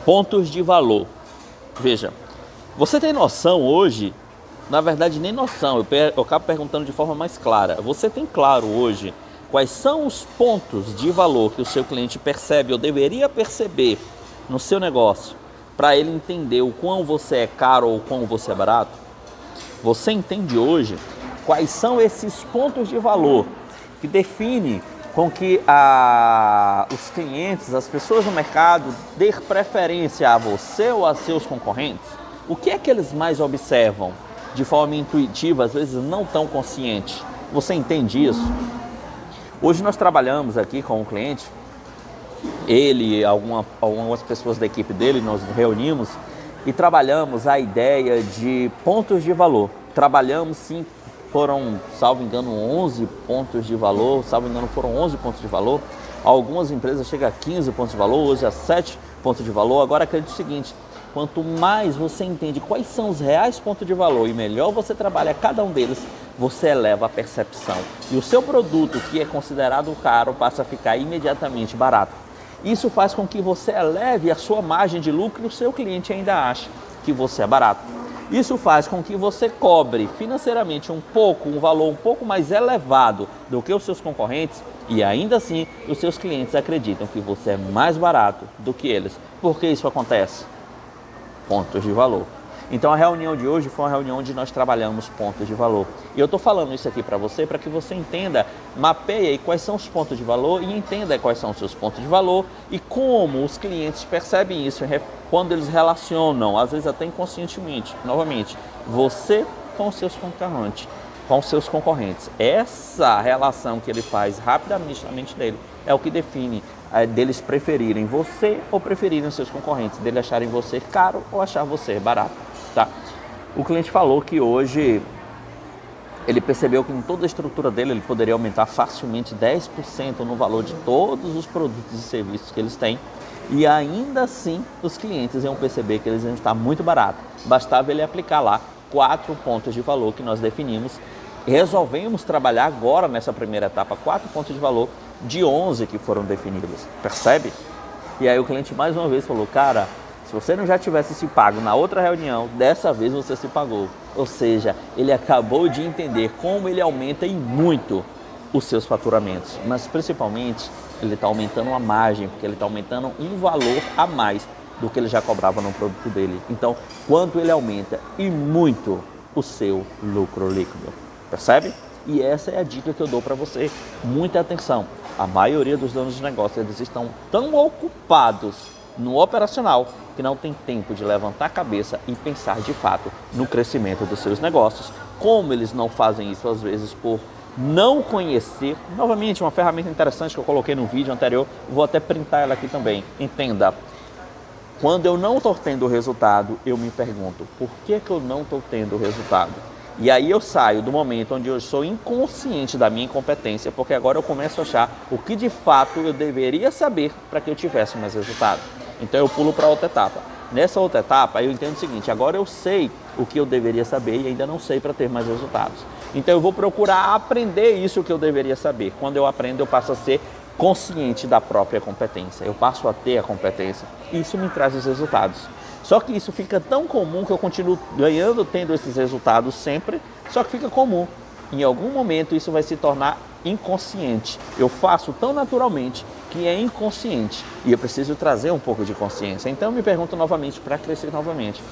Pontos de valor. Veja, você tem noção hoje, na verdade nem noção, eu acabo perguntando de forma mais clara. Você tem claro hoje quais são os pontos de valor que o seu cliente percebe ou deveria perceber no seu negócio para ele entender o quão você é caro ou o quão você é barato? Você entende hoje quais são esses pontos de valor que definem com que os clientes, as pessoas no mercado, dê preferência a você ou a seus concorrentes? O que é que eles mais observam de forma intuitiva, às vezes não tão consciente? Você entende isso? Hoje nós trabalhamos aqui com um cliente, ele e algumas pessoas da equipe dele, nós nos reunimos e trabalhamos a ideia de pontos de valor. Trabalhamos sim, foram, salvo engano, 11 pontos de valor, foram 11 pontos de valor. Algumas empresas chegam a 15 pontos de valor, hoje a 7 pontos de valor. Agora acredite o seguinte, quanto mais você entende quais são os reais pontos de valor e melhor você trabalha cada um deles, você eleva a percepção. E o seu produto, que é considerado caro, passa a ficar imediatamente barato. Isso faz com que você eleve a sua margem de lucro e o seu cliente ainda ache que você é barato. Isso faz com que você cobre financeiramente um valor um pouco mais elevado do que os seus concorrentes e ainda assim os seus clientes acreditam que você é mais barato do que eles. Por que isso acontece? Pontos de valor. Então a reunião de hoje foi uma reunião onde nós trabalhamos pontos de valor. E eu estou falando isso aqui para que você entenda, mapeie aí quais são os pontos de valor e entenda quais são os seus pontos de valor e como os clientes percebem isso quando eles relacionam, às vezes até inconscientemente, novamente, você com os seus concorrentes. Essa relação que ele faz rapidamente na mente dele é o que define deles preferirem você ou preferirem os seus concorrentes, dele acharem você caro ou achar você barato. Tá? O cliente falou que hoje ele percebeu que em toda a estrutura dele ele poderia aumentar facilmente 10% no valor de todos os produtos e serviços que eles têm e ainda assim os clientes iam perceber que eles iam estar muito barato. Bastava ele aplicar lá 4 pontos de valor que nós definimos. Resolvemos trabalhar agora nessa primeira etapa 4 pontos de valor de 11 que foram definidos. Percebe? E aí o cliente mais uma vez falou, cara, se você não já tivesse se pago na outra reunião, dessa vez você se pagou. Ou seja, ele acabou de entender como ele aumenta em muito os seus faturamentos. Mas principalmente, ele está aumentando a margem, porque ele está aumentando um valor a mais do que ele já cobrava no produto dele. Então, quanto ele aumenta e muito o seu lucro líquido. Percebe? E essa é a dica que eu dou para você. Muita atenção. A maioria dos donos de negócio, eles estão tão ocupados no operacional que não tem tempo de levantar a cabeça e pensar de fato no crescimento dos seus negócios. Como eles não fazem isso às vezes por não conhecer, novamente uma ferramenta interessante que eu coloquei no vídeo anterior, vou até printar ela aqui também. Entenda, quando eu não estou tendo resultado, eu me pergunto, por que eu não estou tendo resultado? E aí eu saio do momento onde eu sou inconsciente da minha incompetência, porque agora eu começo a achar o que de fato eu deveria saber para que eu tivesse mais resultado. Então eu pulo para outra etapa. Nessa outra etapa eu entendo o seguinte, agora eu sei o que eu deveria saber e ainda não sei para ter mais resultados. Então eu vou procurar aprender isso que eu deveria saber. Quando eu aprendo, eu passo a ser consciente da própria competência. Eu passo a ter a competência. Isso me traz os resultados. Só que isso fica tão comum que eu continuo tendo esses resultados sempre, só que fica comum. Em algum momento isso vai se tornar inconsciente. Eu faço tão naturalmente que é inconsciente e eu preciso trazer um pouco de consciência. Então eu me pergunto novamente, para crescer novamente,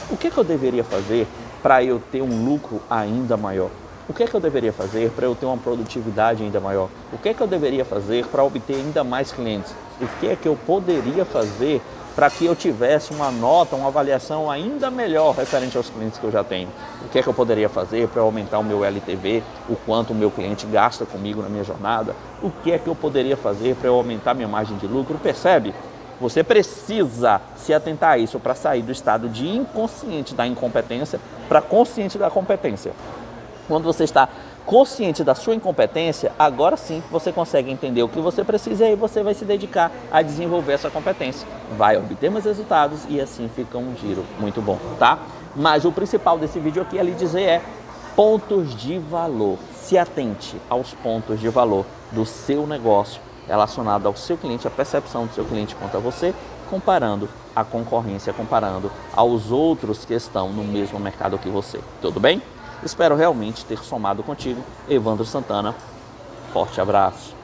o que eu deveria fazer para eu ter um lucro ainda maior? O que eu deveria fazer para eu ter uma produtividade ainda maior? O que eu deveria fazer para obter ainda mais clientes? O que eu poderia fazer para que eu tivesse uma nota, uma avaliação ainda melhor referente aos clientes que eu já tenho? O que eu poderia fazer para aumentar o meu LTV, o quanto o meu cliente gasta comigo na minha jornada? O que eu poderia fazer para eu aumentar minha margem de lucro? Percebe? Você precisa se atentar a isso para sair do estado de inconsciente da incompetência para consciente da competência. Quando você está consciente da sua incompetência, agora sim você consegue entender o que você precisa e aí você vai se dedicar a desenvolver essa competência. Vai obter mais resultados e assim fica um giro muito bom, tá? Mas o principal desse vídeo aqui é lhe dizer pontos de valor. Se atente aos pontos de valor do seu negócio relacionado ao seu cliente, a percepção do seu cliente quanto a você, comparando a concorrência, comparando aos outros que estão no mesmo mercado que você. Tudo bem? Espero realmente ter somado contigo. Evandro Santana, forte abraço.